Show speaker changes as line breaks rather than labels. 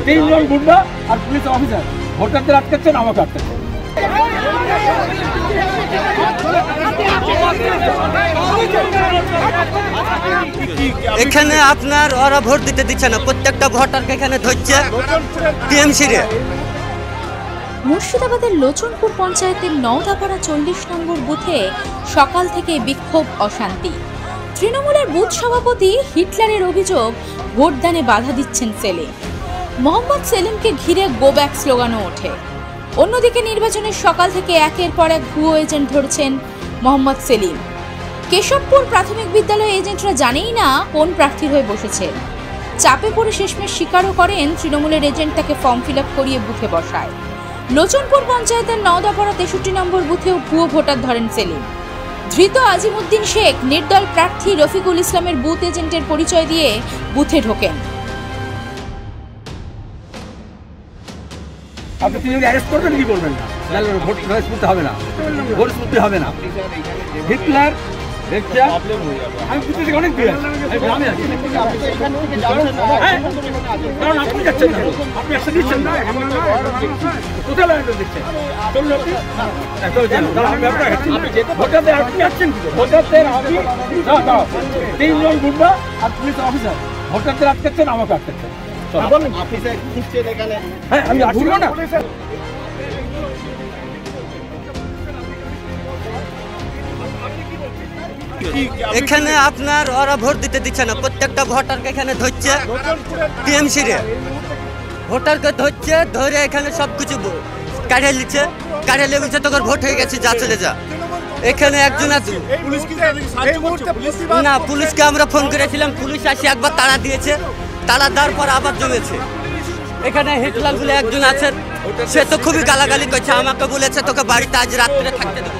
3 জন গুন্ডা আর police officer ভোটারদের আটকাচ্ছেন, আমাকে আটকাচ্ছেন।
এখানে আপনার ওরা ভোট দিতে দিচ্ছে না, প্রত্যেকটা ভোটারকে এখানে ধরছে টিএমসি রে।
মুর্শিদাবাদের লোচনপুর পঞ্চায়েতের নওদাপাড়া 40 নম্বর বুথে সকাল থেকে বিক্ষোভ, অশান্তি। তৃণমূলের বুথ সভাপতি হিটলারের অভিযোগ ভোটদানে বাধা দিচ্ছেন সেলিম। মোহাম্মদ সেলিমকে ঘিরে গো ব্যাক স্লোগানও ওঠে। অন্যদিকে নির্বাচনের সকাল থেকে একের পর এক ভুয়ো এজেন্ট ধরছেন মোহাম্মদ সেলিম। কেশবপুর প্রাথমিক বিদ্যালয় এজেন্টরা জানেই না কোন প্রার্থীর হয়ে বসেছে। চাপে পড়ে শেষমেশ স্বীকারও করেন তৃণমূলের এজেন্ট তাকে ফর্ম ফিল আপ করিয়ে বুথে বসায়। লোচনপুর পঞ্চায়েতের নওদাপাড়া 63 নম্বর বুথেও ভুয়ো ভোটার ধরেন সেলিম। ধৃত আজিমউদ্দিন শেখ নির্দল প্রার্থী রফিকুল ইসলামের বুথ এজেন্টের পরিচয় দিয়ে বুথে ঢোকেন।
আপনি তিনজনকে অ্যারেস্ট করবেন কি করবেন না? ভোট করতে হবে না, ভোট করতে হবে না। হিটলার আমি বুঝতে অনেক দূরে গ্রামে আছি, কারণ আপনি যাচ্ছেন না, আপনি একটা দিচ্ছেন না, কোথায় দিচ্ছেন? ভোটারদের আপনি যাচ্ছেন, ভোটারদের আমি 3 জন গুন্ডা আর পুলিশ অফিসার ভোটারদের আটকাচ্ছেন, আমাকে আটকাচ্ছেন। হ্যাঁ, আমি আসবো না।
এখানে আপনার ওরা ভোট দিতে দিচ্ছে না, প্রত্যেকটা ভোটারকে এখানে ধরছে টিএমসি রে। ভোটারকে ধরছে, ধরে এখানে সবকিছু কাটিয়ে নিচ্ছে, কাটিয়ে নিচ্ছে, তোর ভোট হয়ে গেছে, যা চলে যা। এখানে একজন আছে না, পুলিশকে আমরা ফোন করেছিলাম, পুলিশ আসি একবার তাড়া দিয়েছে, তাড়া দেওয়ার পর আবার জমেছে। এখানে হিটলার বলে একজন আছেন, সে তো খুবই গালাগালি করছে, আমাকে বলেছে তোকে বাড়িতে আজ রাত্রে থাকতে দেবো।